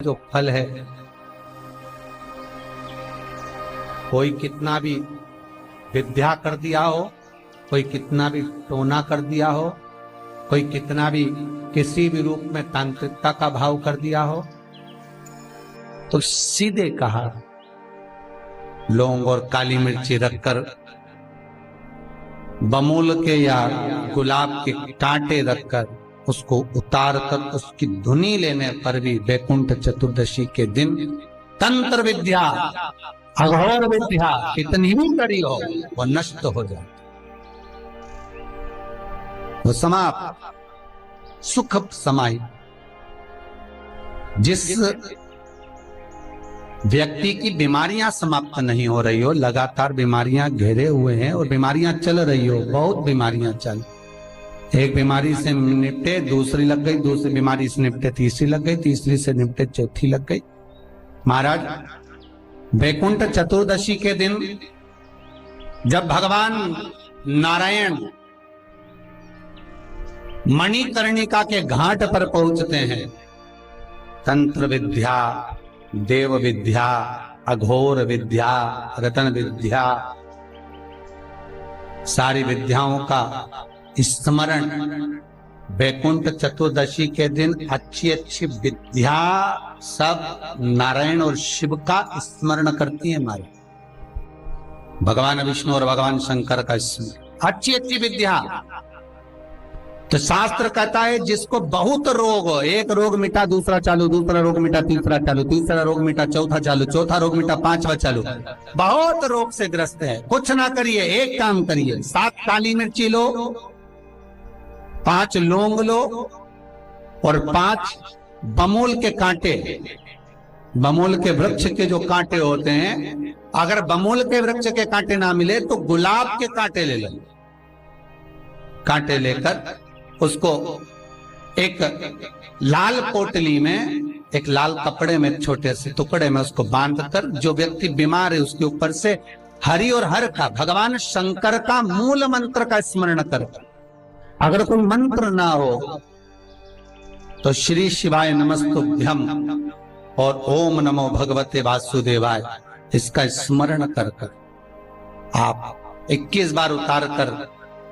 जो फल है, कोई कितना भी विद्या कर दिया हो, कोई कितना भी टोना कर दिया हो, कोई कितना भी किसी भी रूप में तांत्रिकता का भाव कर दिया हो, तो सीधे कहा लौंग और काली मिर्ची रखकर बमूल के या गुलाब के कांटे रखकर उसको उतार कर उसकी धुनी लेने पर भी वैकुंठ चतुर्दशी के दिन तंत्र विद्या, अघोर विद्या कितनी भी कड़ी हो वो नष्ट हो जाए, वो समाप्त, सुख समाई। जिस व्यक्ति की बीमारियां समाप्त नहीं हो रही हो, लगातार बीमारियां घेरे हुए हैं और बीमारियां चल रही हो, बहुत बीमारियां चल, एक बीमारी से निपटे दूसरी लग गई, दूसरी बीमारी से निपटे तीसरी लग गई, तीसरी से निपटे चौथी लग गई। महाराज वैकुंठ चतुर्दशी के दिन जब भगवान नारायण मणिकर्णिका के घाट पर पहुंचते हैं, तंत्र विद्या, देव विद्या, अघोर विद्या, रतन विद्या, सारी विद्याओं का स्मरण वैकुंठ चतुर्दशी के दिन अच्छी अच्छी विद्या सब नारायण और शिव का स्मरण करती है। हमारे भगवान विष्णु और भगवान शंकर का स्मरण, अच्छी अच्छी विद्या। तो शास्त्र कहता है जिसको बहुत रोग हो, एक रोग मिटा दूसरा चालू, दूसरा रोग मिटा तीसरा चालू, तीसरा रोग मिटा चौथा चालू, चौथा रोग मिटा पांचवा चालू, बहुत रोग से ग्रस्त है, कुछ ना करिए, एक काम करिए, 7 काली मिर्ची लो, 5 लौंग लो और 5 बमूल के कांटे, बमूल के वृक्ष के जो कांटे होते हैं, अगर बमूल के वृक्ष के कांटे ना मिले तो गुलाब के कांटे ले लो। कांटे लेकर उसको एक लाल पोटली में, एक लाल कपड़े में, छोटे से टुकड़े में उसको बांधकर, जो व्यक्ति बीमार है उसके ऊपर से हरि और हर का, भगवान शंकर का मूल मंत्र का स्मरण कर। अगर कोई मंत्र ना हो तो श्री शिवाय नमस्तुभ्यम और ओम नमो भगवते वासुदेवाय इसका स्मरण कर कर आप 21 बार उतार कर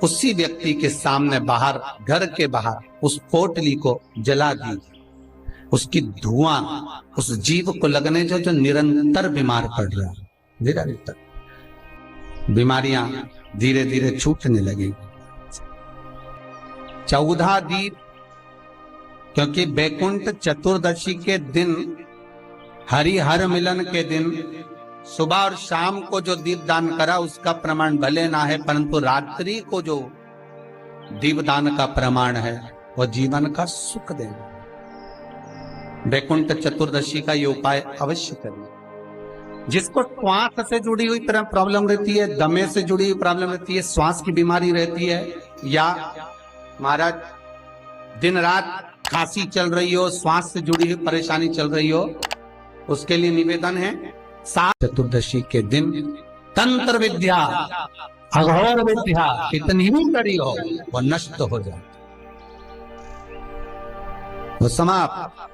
उसी व्यक्ति के सामने बाहर, घर के बाहर उस पोटली को जला दी। उसकी धुआं उस जीव को लगने जो निरंतर बीमार पड़ रहा है, निरंतर बीमारियां धीरे धीरे छूटने लगी। 14 दीप, क्योंकि वैकुंठ चतुर्दशी के दिन, हरिहर मिलन के दिन सुबह और शाम को जो दीप दान करा उसका प्रमाण भले ना है, परंतु रात्रि को जो दीप दान का प्रमाण है वह जीवन का सुख देगा। वैकुंठ चतुर्दशी का ये उपाय अवश्य करिए। जिसको श्वास से जुड़ी हुई प्रॉब्लम रहती है, दमे से जुड़ी हुई प्रॉब्लम रहती है, श्वास की बीमारी रहती है, या महाराज दिन रात खांसी चल रही हो, श्वास से जुड़ी हुई परेशानी चल रही हो, उसके लिए निवेदन है चतुर्दशी के दिन तंत्र विद्या, अघोर विद्या कितनी भी कड़ी हो वो नष्ट हो जाए, वो समाप्त,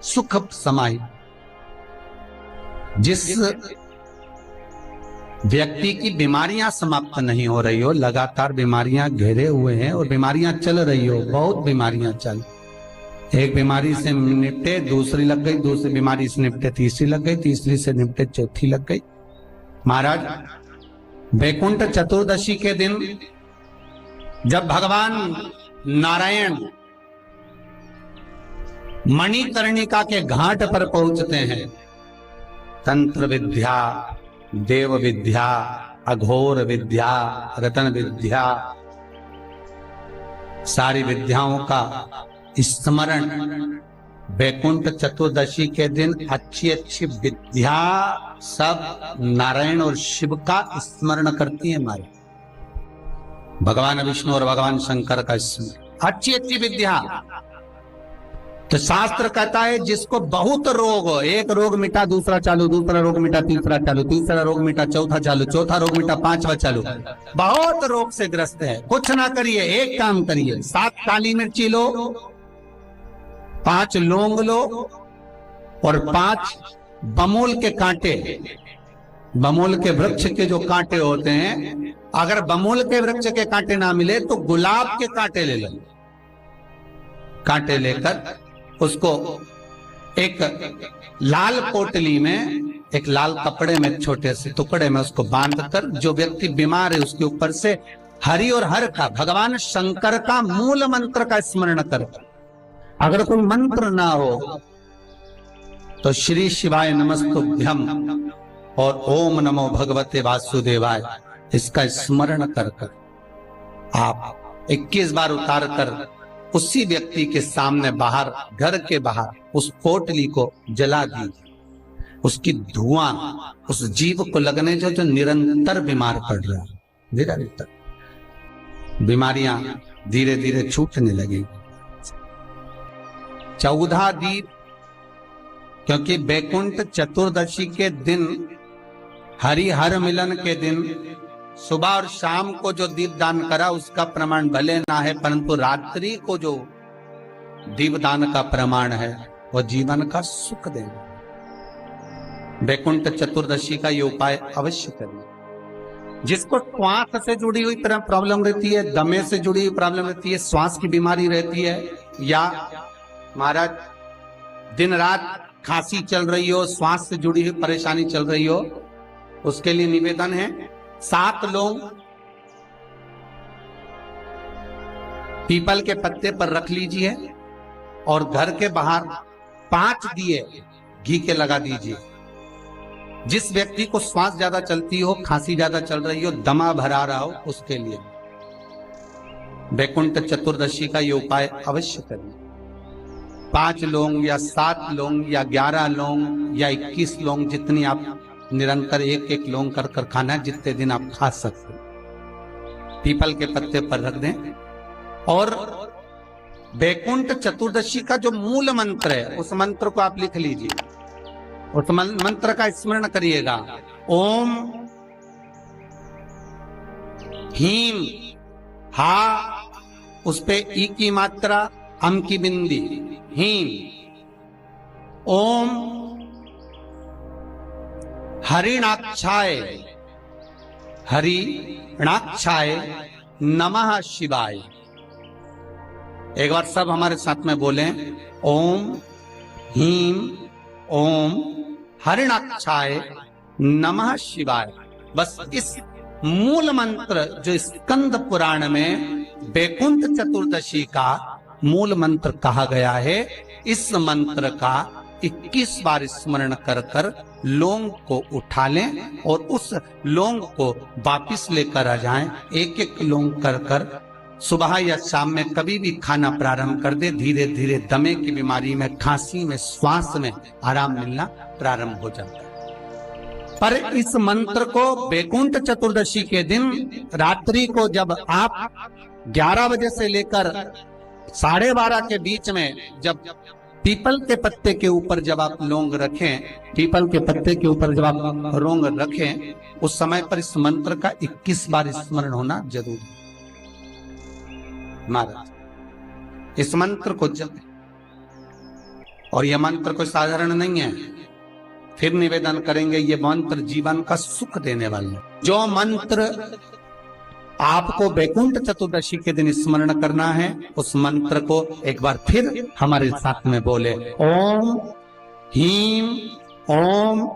सुख समाई। जिस व्यक्ति की बीमारियां समाप्त नहीं हो रही हो, लगातार बीमारियां घेरे हुए हैं और बीमारियां चल रही हो, बहुत बीमारियां चल, एक बीमारी से निपटे दूसरी लग गई, दूसरी बीमारी से निपटे तीसरी लग गई, तीसरी से निपटे चौथी लग गई। महाराज वैकुंठ चतुर्दशी के दिन जब भगवान नारायण मणिकर्णिका के घाट पर पहुंचते हैं, तंत्र विद्या, देव विद्या, अघोर विद्या, रतन विद्या, सारी विद्याओं का स्मरण वैकुंठ चतुर्दशी के दिन अच्छी अच्छी विद्या सब नारायण और शिव का स्मरण करती है। हमारे भगवान विष्णु और भगवान शंकर का स्मरण, अच्छी अच्छी विद्या। तो शास्त्र कहता है जिसको बहुत रोग हो, एक रोग मिटा दूसरा चालू, दूसरा रोग मिटा तीसरा चालू, तीसरा रोग मिटा चौथा चालू, चौथा रोग मिटा पांचवा चालू, बहुत रोग से ग्रस्त है, कुछ ना करिए, एक काम करिए, 7 काली मिर्ची लो, 5 लौंग लो और 5 बमूल के कांटे, बमूल के वृक्ष के जो कांटे होते हैं, अगर बमूल के वृक्ष के कांटे ना मिले तो गुलाब के कांटे ले लो। कांटे लेकर उसको एक लाल पोटली में, एक लाल कपड़े में, छोटे से टुकड़े में उसको बांधकर, जो व्यक्ति बीमार है उसके ऊपर से हरि और हर का, भगवान शंकर का मूल मंत्र का स्मरण कर। अगर कोई मंत्र ना हो तो श्री शिवाय नमस्तुभ्यम और ओम नमो भगवते वासुदेवाय इसका स्मरण कर आप 21 बार उतार कर उसी व्यक्ति के सामने बाहर, घर के बाहर उस पोटली को जला दीजिए। उसकी धुआं उस जीव को लगने जो निरंतर बीमार पड़ रहा है, निरंतर बीमारियां धीरे धीरे छूटने लगेगी। 14 दीप, क्योंकि बैकुंठ चतुर्दशी के दिन, हरिहर मिलन के दिन सुबह और शाम को जो दीप दान करा उसका प्रमाण भले ना है, परंतु रात्रि को जो दीप दान का प्रमाण है वह जीवन का सुख देगा। बैकुंठ चतुर्दशी का ये उपाय अवश्य करिए। जिसको श्वास से जुड़ी हुई प्रॉब्लम रहती है, दमे से जुड़ी हुई प्रॉब्लम रहती है, श्वास की बीमारी रहती है, या महाराज दिन रात खांसी चल रही हो, श्वास से जुड़ी हुई परेशानी चल रही हो, उसके लिए निवेदन है 7 लौंग पीपल के पत्ते पर रख लीजिए और घर के बाहर 5 दिए घी के लगा दीजिए। जिस व्यक्ति को श्वास ज्यादा चलती हो, खांसी ज्यादा चल रही हो, दमा भरा रहा हो, उसके लिए बैकुंठ चतुर्दशी का ये उपाय अवश्य करिए। 5 लौंग या 7 लौंग या 11 लौंग या 21 लौंग, जितनी आप निरंतर एक लौंग कर कर खाना, जितने दिन आप खा सकते, पीपल के पत्ते पर रख दें। और बैकुंठ चतुर्दशी का जो मूल मंत्र है उस मंत्र को आप लिख लीजिए, उस मंत्र का स्मरण करिएगा। ओम हीम, हा उस पे ई की मात्रा, अम की बिंदी, हीम। ओम हरिणाक्षाय, हरिणाक्षाय नमः शिवाय। एक बार सब हमारे साथ में बोलें, ओम हीम ओम हरिणाक्षाय नमः शिवाय। बस इस मूल मंत्र जो स्कंद पुराण में बैकुंठ चतुर्दशी का मूल मंत्र कहा गया है, इस मंत्र का 21 बार स्मरण कर कर लौंग को उठा लें और उस लौंग को वापिस लेकर आ जाएं। एक लौंग कर कर सुबह या शाम में कभी भी खाना प्रारंभ कर दे, धीरे धीरे दमे की बीमारी में, खांसी में, श्वास में आराम मिलना प्रारंभ हो जाता है। पर इस मंत्र को बैकुंठ चतुर्दशी के दिन रात्रि को जब आप 11 बजे से लेकर 12:30 के बीच में, जब पीपल के पत्ते के ऊपर जब आप लौंग रखें, पीपल के पत्ते के ऊपर जब आप लौंग रखें, उस समय पर इस मंत्र का 21 बार स्मरण होना जरूरी है। महाराज इस मंत्र को जप, और यह मंत्र कोई साधारण नहीं है। फिर निवेदन करेंगे, ये मंत्र जीवन का सुख देने वाला है। जो मंत्र आपको बैकुंठ चतुर्दशी के दिन स्मरण करना है, उस मंत्र को एक बार फिर हमारे साथ में बोले। ओम हीम ओम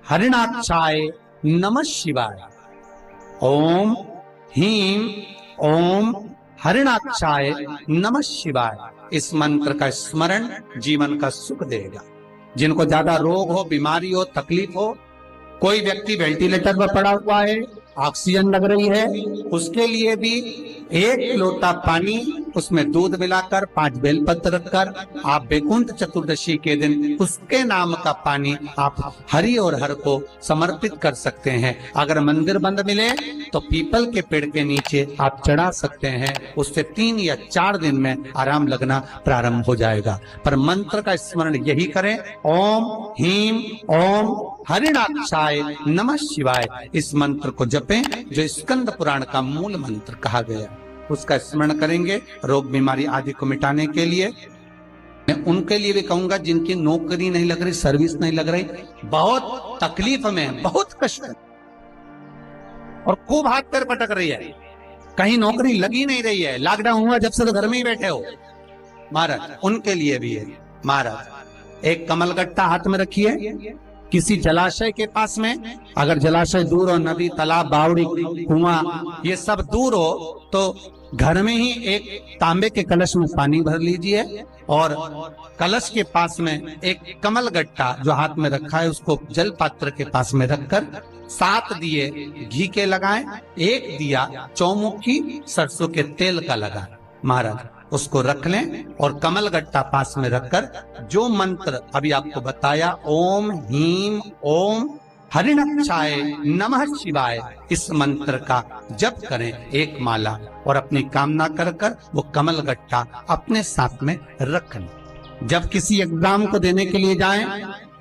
हरिणाक्षाय नमः शिवाय। ओम हीम ओम हरिणाक्षाय नमः शिवाय। इस मंत्र का स्मरण जीवन का सुख देगा। जिनको ज्यादा रोग हो, बीमारी हो, तकलीफ हो, कोई व्यक्ति वेंटिलेटर पर पड़ा हुआ है, ऑक्सीजन लग रही है, उसके लिए भी 1 लोटा पानी, उसमें दूध मिलाकर 5 बेलपत्र रखकर आप बैकुंठ चतुर्दशी के दिन उसके नाम का पानी आप हरि और हर को समर्पित कर सकते हैं। अगर मंदिर बंद मिले तो पीपल के पेड़ के नीचे आप चढ़ा सकते हैं। उससे 3 या 4 दिन में आराम लगना प्रारंभ हो जाएगा। पर मंत्र का स्मरण यही करें, ओम हीम ओम हरिणाक्षाय नमः शिवाय। इस मंत्र को जपें जो स्कंद पुराण का मूल मंत्र कहा गया, उसका स्मरण करेंगे रोग बीमारी आदि को मिटाने के लिए। मैं उनके लिए भी कहूंगा जिनकी नौकरी नहीं लग रही, सर्विस नहीं लग रही, बहुत तकलीफ में है, बहुत कष्ट है और खूब हाथ पैर पटक रही है, कहीं नौकरी लगी नहीं रही है, लॉकडाउन हुआ जब से तो घर में ही बैठे हो महाराज, उनके लिए भी है महाराज। एक कमलगट्टा हाथ में रखिए, किसी जलाशय के पास में, अगर जलाशय दूर हो, नदी तालाब बावड़ी कुआं ये सब दूर हो तो घर में ही एक तांबे के कलश में पानी भर लीजिए और कलश के पास में एक कमलगट्टा जो हाथ में रखा है उसको जल पात्र के पास में रखकर 7 दिए घी के लगाएं, 1 दिया चौमुखी सरसों के तेल का लगाएं महाराज, उसको रख लें और कमलगट्टा पास में रखकर जो मंत्र अभी आपको बताया, ओम हीम ओम हरिणक्षाय नमः शिवाय, इस मंत्र का जप करें 1 माला और अपनी कामना कर कर वो कमलगट्टा अपने साथ में रख लें। जब किसी एग्जाम को देने के लिए जाएं,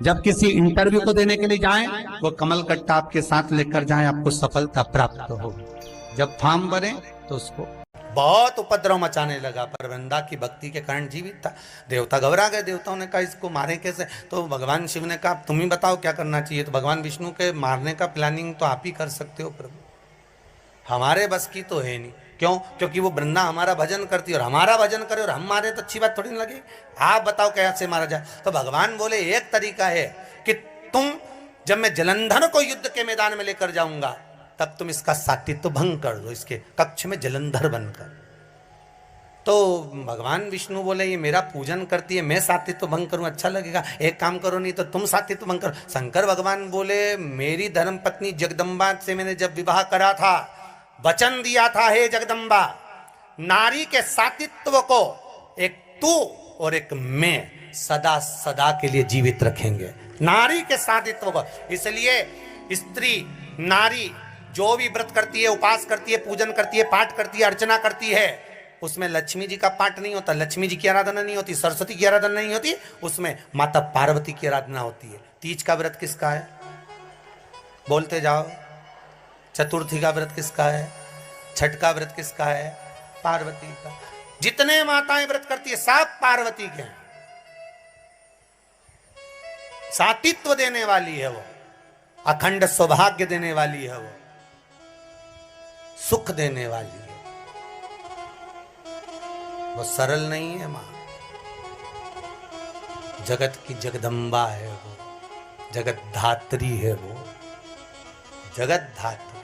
जब किसी इंटरव्यू को देने के लिए जाएं, वो कमलगट्टा आपके साथ लेकर जाएं, आपको सफलता प्राप्त होगी। जब फॉर्म भरें तो उसको बहुत उपद्रव मचाने लगा, पर वृंदा की भक्ति के कारण जीवित था। देवता घबरा गए, देवताओं ने कहा इसको मारे कैसे, तो भगवान शिव ने कहा तुम ही बताओ क्या करना चाहिए। तो भगवान विष्णु के मारने का प्लानिंग तो आप ही कर सकते हो प्रभु, हमारे बस की तो है नहीं। क्यों? क्योंकि वो वृंदा हमारा भजन करती है और हमारा भजन करे और हम मारे तो अच्छी बात थोड़ी ना लगे। आप बताओ कैसे मारा जाए। तो भगवान बोले एक तरीका है कि तुम जब मैं जलंधर को युद्ध के मैदान में लेकर जाऊंगा तब तुम इसका सात्वित्व भंग कर दो, इसके कक्ष में जलंधर बनकर। तो भगवान विष्णु बोले ये मेरा पूजन करती है, मैं सात्वित्व भंग करूं अच्छा लगेगा, एक काम करो नहीं तो तुम सात्वित्व भंग करो। शंकर भगवान बोले मेरी धर्मपत्नी जगदम्बा से मैंने जब विवाह करा था वचन दिया था, हे जगदम्बा नारी के सात्वित्व को एक तू और एक मैं सदा सदा के लिए जीवित रखेंगे, नारी के सात्वित्व को। इसलिए स्त्री नारी जो भी व्रत करती है, उपास करती है, पूजन करती है, पाठ करती है, अर्चना करती है, उसमें लक्ष्मी जी का पाठ नहीं होता, लक्ष्मी जी की आराधना नहीं होती, सरस्वती की आराधना नहीं होती, उसमें माता पार्वती की आराधना होती है। तीज का व्रत किसका है? बोलते जाओ। चतुर्थी का व्रत किसका है? छठ का व्रत किसका है? पार्वती का। जितने माताएं व्रत करती है सब पार्वती के हैं। सातित्व देने वाली है वो, अखंड सौभाग्य देने वाली है वो, सुख देने वाली है वो, सरल नहीं है मां। जगत की जगदम्बा है वो, जगत धात्री है वो, जगत धात्री।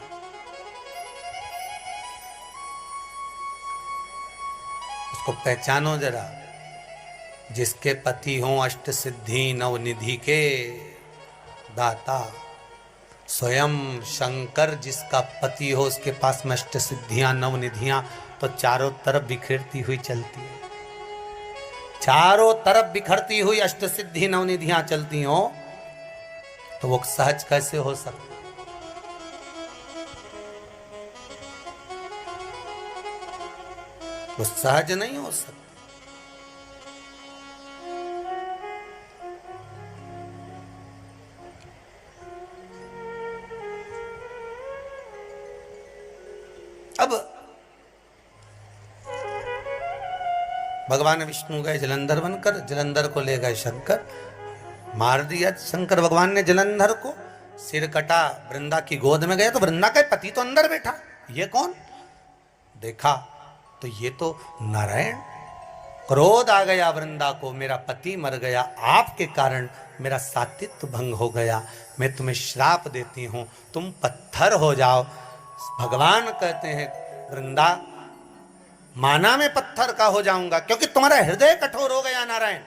उसको पहचानो जरा। जिसके पति हो अष्ट सिद्धि नवनिधि के दाता, स्वयं शंकर जिसका पति हो उसके पास में अष्ट सिद्धियां नवनिधियां तो चारों तरफ बिखरती हुई चलती है, चारों तरफ बिखरती हुई अष्ट सिद्धि नवनिधियां चलती हो तो वो सहज कैसे हो सकता? वो सहज नहीं हो सकता। अब भगवान विष्णु गए जलंधर बनकर, जलंधर को ले गए शंकर, मार दिया शंकर भगवान ने जलंधर को, सिर कटा, वृंदा की गोद में गया तो वृंदा का पति तो अंदर बैठा, ये कौन? देखा तो ये तो नारायण। क्रोध आ गया वृंदा को, मेरा पति मर गया, आपके कारण मेरा सात्वित्व भंग हो गया, मैं तुम्हें श्राप देती हूं, तुम पत्थर हो जाओ। भगवान कहते हैं वृंदा माना मैं पत्थर का हो जाऊंगा क्योंकि तुम्हारा हृदय कठोर हो गया नारायण।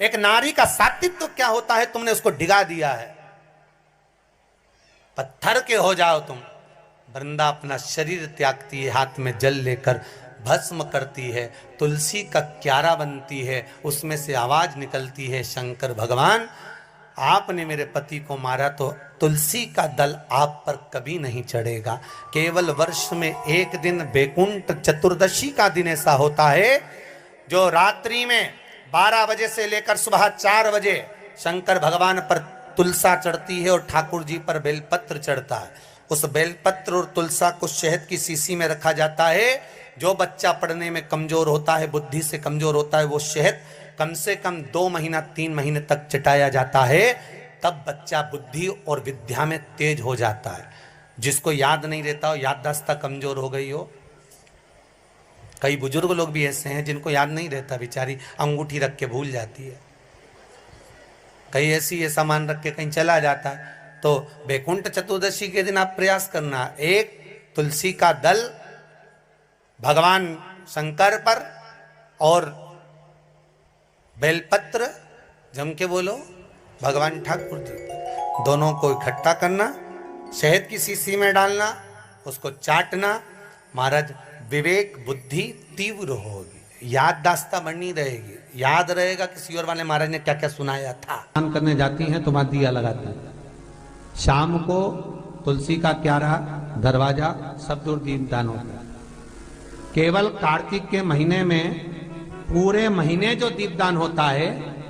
एक नारी का सात्वित्व क्या होता है तुमने उसको डिगा दिया है, पत्थर के हो जाओ तुम। वृंदा अपना शरीर त्यागती है, हाथ में जल लेकर भस्म करती है, तुलसी का क्यारा बनती है, उसमें से आवाज निकलती है, शंकर भगवान आपने मेरे पति को मारा तो तुलसी का दल आप पर कभी नहीं चढ़ेगा। केवल वर्ष में एक दिन बैकुंठ चतुर्दशी का दिन ऐसा होता है जो रात्रि में 12 बजे से लेकर सुबह 4 बजे शंकर भगवान पर तुलसा चढ़ती है और ठाकुर जी पर बेलपत्र चढ़ता है। उस बेलपत्र और तुलसा को शहद की शीशी में रखा जाता है। जो बच्चा पढ़ने में कमजोर होता है, बुद्धि से कमजोर होता है, वो शहद कम से कम 2 महीना 3 महीने तक चटाया जाता है, तब बच्चा बुद्धि और विद्या में तेज हो जाता है। जिसको याद नहीं रहता हो, याददाश्त कमजोर हो गई हो, कई बुजुर्ग लोग भी ऐसे हैं जिनको याद नहीं रहता, बेचारी अंगूठी रख के भूल जाती है, कहीं ऐसी ये सामान रख के कहीं चला जाता है। तो वैकुंठ चतुर्दशी के दिन आप प्रयास करना, एक तुलसी का दल भगवान शंकर पर और बेलपत्र जम के बोलो भगवान ठाकुर जी पर, दोनों को इकट्ठा करना, शहद की शीशी में डालना, उसको चाटना। महाराज विवेक बुद्धि तीव्र होगी, याददाश्त बनी रहेगी, याद रहेगा किसी और वाले महाराज ने क्या क्या सुनाया था। स्नान करने जाती हैं तो वहां दिया लगाती हैं। शाम को तुलसी का क्यारा, दरवाजा सब दूर दीपदान होता है। केवल कार्तिक के महीने में पूरे महीने जो दीपदान होता है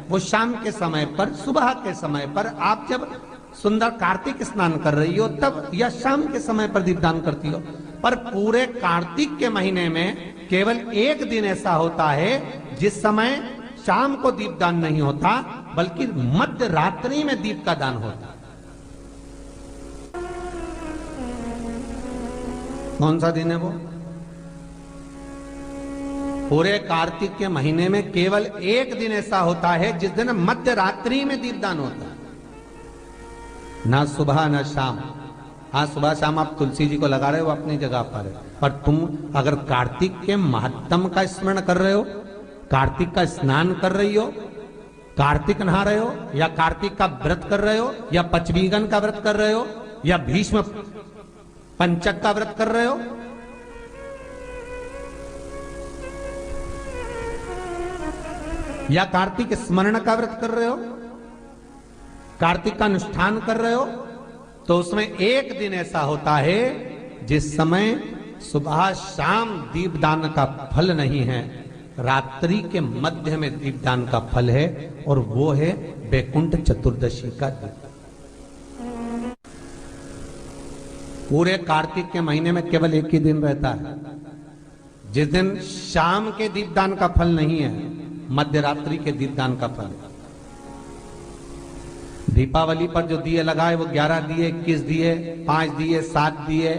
वो शाम के समय पर, सुबह के समय पर, आप जब सुंदर कार्तिक स्नान कर रही हो तब, या शाम के समय पर दीपदान करती हो। पर पूरे कार्तिक के महीने में केवल एक दिन ऐसा होता है जिस समय शाम को दीपदान नहीं होता, बल्कि मध्य रात्रि में दीप का दान होता है। कौन सा दिन है वो? पूरे कार्तिक के महीने में केवल एक दिन ऐसा होता है जिस दिन मध्य रात्रि में दीपदान होता है, ना सुबह ना शाम। हाँ, सुबह शाम आप तुलसी जी को लगा रहे हो अपनी जगह पर तुम अगर कार्तिक के महत्तम का स्मरण कर रहे हो, कार्तिक का स्नान कर रही हो, कार्तिक नहा रहे हो, या कार्तिक का व्रत कर रहे हो, या पचवीगन का व्रत कर रहे हो, या भीष्म पंचक का व्रत कर रहे हो, या कार्तिक स्मरण का व्रत कर रहे हो, कार्तिक का अनुष्ठान कर रहे हो, तो उसमें एक दिन ऐसा होता है जिस समय सुबह शाम दीपदान का फल नहीं है, रात्रि के मध्य में दीपदान का फल है, और वो है वैकुंठ चतुर्दशी का दिन। पूरे कार्तिक के महीने में केवल एक ही दिन रहता है जिस दिन शाम के दीपदान का फल नहीं है, मध्य रात्रि के दीपदान का फल है। दीपावली पर जो दिए लगाए वो 11 दिए, 21 दिए, 5 दिए, 7 दिए,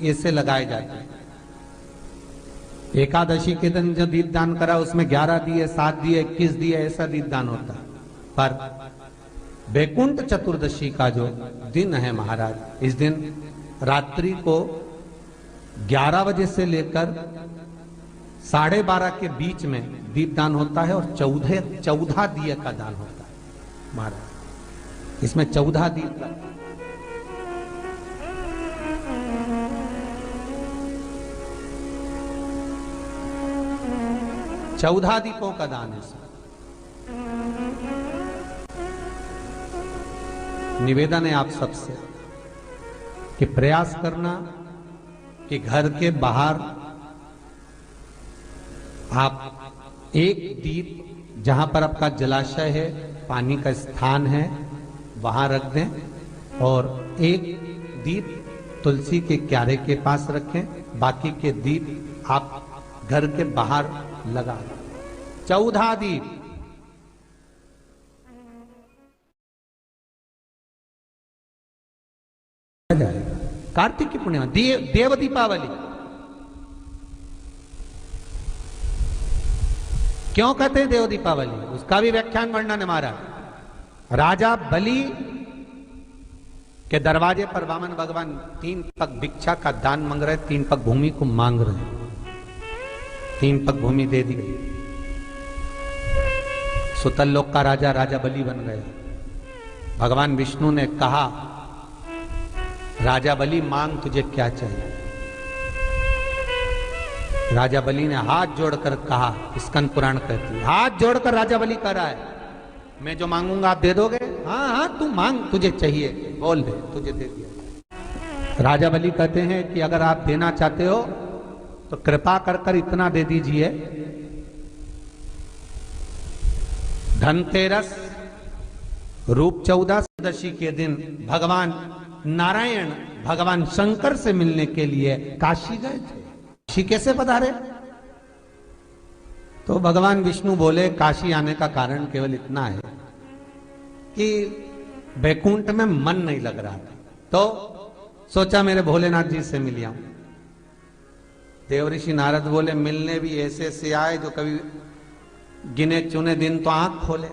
ऐसे लगाए जाते हैं। एकादशी के दिन जो दीपदान करा उसमें 11 दिए, 7 दिए, 21 दिए, ऐसा दीपदान होता है। पर वैकुंठ चतुर्दशी का जो दिन है महाराज, इस दिन रात्रि को 11 बजे से लेकर 12:30 के बीच में दीपदान होता है, और 14 दिए का दान होता है महाराज। इसमें 14 दीप का, चौदह दीपों का दान है। निवेदन है आप सबसे कि प्रयास करना कि घर के बाहर आप एक दीप, जहां पर आपका जलाशय है, पानी का स्थान है, वहां रख दें, और एक दीप तुलसी के क्यारे के पास रखें, बाकी के दीप आप घर के बाहर लगा दें। 14 दीप। कार्तिक की पूर्णिमा, देव दीपावली क्यों कहते हैं देव दीपावली, उसका भी व्याख्यान वर्णन हमारा। राजा बलि के दरवाजे पर वामन भगवान 3 पग भिक्षा का दान मांग रहे, 3 पग भूमि को मांग रहे, 3 पग भूमि दे दी गई। सुतल लोक का राजा राजा बलि बन गया। भगवान विष्णु ने कहा, राजा बलि मांग तुझे क्या चाहिए। राजा बलि ने हाथ जोड़कर कहा, स्कंद पुराण कहती है, हाथ जोड़कर राजा बलि कह रहा है, मैं जो मांगूंगा आप दे दोगे? हाँ हाँ तू मांग, तुझे चाहिए, बोल दे, तुझे दे दिया। राजा बलि कहते हैं कि अगर आप देना चाहते हो तो कृपा कर कर इतना दे दीजिए, धनतेरस रूप 14 के दिन भगवान नारायण भगवान शंकर से मिलने के लिए काशी गए थे। काशी कैसे पधारे? तो भगवान विष्णु बोले काशी आने का कारण केवल इतना है कि बैकुंठ में मन नहीं लग रहा था, तो सोचा मेरे भोलेनाथ जी से मिल आऊं। देवऋषि नारद बोले मिलने भी ऐसे से आए जो कभी गिने चुने दिन तो आंख खोले।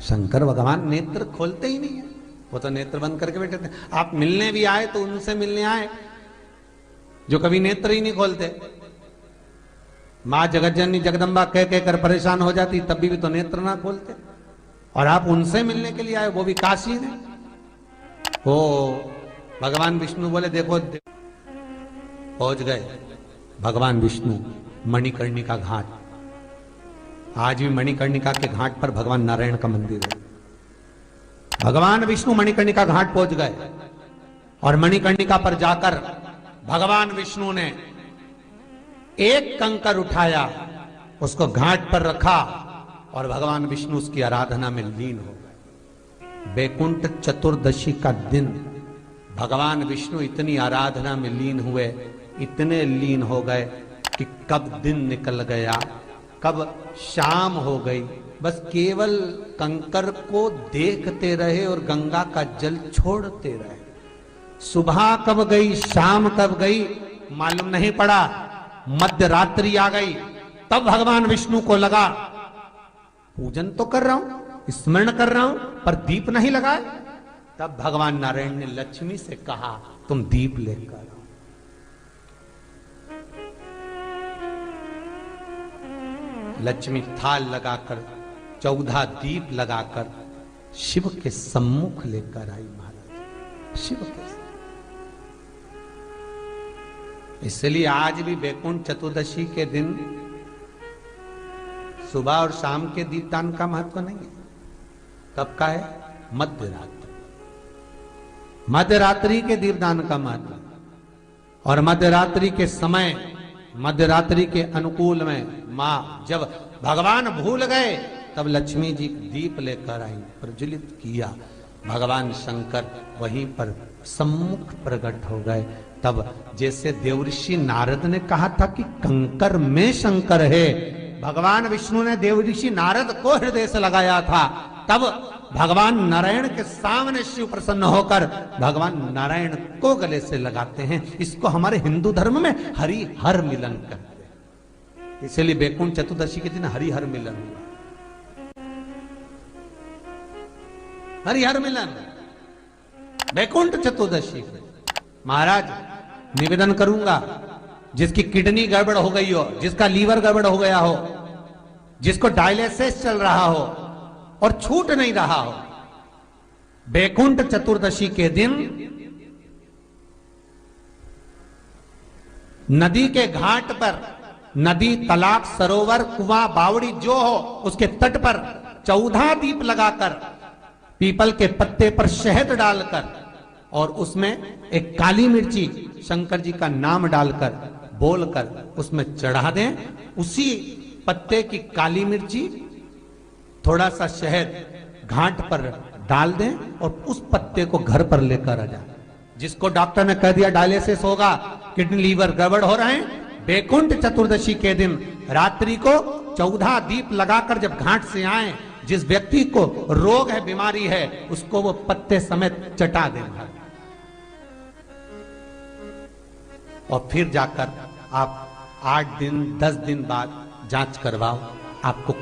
शंकर भगवान नेत्र खोलते ही नहीं है, वो तो नेत्र बंद करके बैठे थे। आप मिलने भी आए तो उनसे मिलने आए जो कभी नेत्र ही नहीं खोलते। मां जगतजननी जगदम्बा कह कहकर परेशान हो जाती, तब भी तो नेत्र ना खोलते, और आप उनसे मिलने के लिए आए, वो भी काशी में। ओ भगवान विष्णु बोले देखो, पहुंच गए भगवान विष्णु मणिकर्णिका घाट। आज भी मणिकर्णिका के घाट पर भगवान नारायण का मंदिर है। भगवान विष्णु मणिकर्णिका घाट पहुंच गए और मणिकर्णिका पर जाकर भगवान विष्णु ने एक कंकर उठाया, उसको घाट पर रखा और भगवान विष्णु उसकी आराधना में लीन हो गए। बैकुंठ चतुर्दशी का दिन भगवान विष्णु इतनी आराधना में लीन हुए, इतने लीन हो गए कि कब दिन निकल गया, कब शाम हो गई, बस केवल कंकर को देखते रहे और गंगा का जल छोड़ते रहे। सुबह कब गई, शाम कब गई, मालूम नहीं पड़ा। मध्य रात्रि आ गई, तब भगवान विष्णु को लगा पूजन तो कर रहा हूं, स्मरण कर रहा हूं, पर दीप नहीं लगाए। तब भगवान नारायण ने लक्ष्मी से कहा तुम दीप लेकर आओ। लक्ष्मी थाल लगाकर 14 दीप लगाकर शिव के सम्मुख लेकर आई महाराज, शिव के। इसलिए आज भी बैकुंठ चतुर्दशी के दिन सुबह और शाम के दीपदान का महत्व नहीं है। कब का है? मध्य रात्रि, मध्य रात्रि के दीपदान का महत्व। और मध्य रात्रि के समय, मध्य रात्रि के अनुकूल में मां जब भगवान भूल गए तब लक्ष्मी जी दीप लेकर आई, प्रज्वलित किया। भगवान शंकर वहीं पर सम्मुख प्रकट हो गए। तब जैसे देवऋषि नारद ने कहा था कि कंकर में शंकर है, भगवान विष्णु ने देवऋषि नारद को हृदय से लगाया था, तब भगवान नारायण के सामने शिव प्रसन्न होकर भगवान नारायण को गले से लगाते हैं। इसको हमारे हिंदू धर्म में हरि हर मिलन कहते हैं। इसलिए बैकुंठ चतुर्दशी के दिन हरि हर मिलन हुआ, हरिहर मिलन बैकुंठ चतुर्दशी। महाराज निवेदन करूंगा, जिसकी किडनी गड़बड़ हो गई हो, जिसका लीवर गड़बड़ हो गया हो, जिसको डायलिसिस चल रहा हो और छूट नहीं रहा हो, बैकुंठ चतुर्दशी के दिन नदी के घाट पर, नदी, तालाब, सरोवर, कुआं, बावड़ी जो हो, उसके तट पर 14 दीप लगाकर, पीपल के पत्ते पर शहद डालकर और उसमें एक काली मिर्ची शंकर जी का नाम डालकर बोलकर उसमें चढ़ा दें। उसी पत्ते की काली मिर्ची, थोड़ा सा शहद घाट पर डाल दें और उस पत्ते को घर पर लेकर आ जाए। जिसको डॉक्टर ने कह दिया डायलिसिस होगा, किडनी लीवर गड़बड़ हो रहे हैं, बैकुंठ चतुर्दशी के दिन रात्रि को 14 दीप लगाकर जब घाट से आए, जिस व्यक्ति को रोग है, बीमारी है, उसको वो पत्ते समेत चटा देना और फिर जाकर आप 8 दिन 10 दिन बाद जांच करवाओ, आपको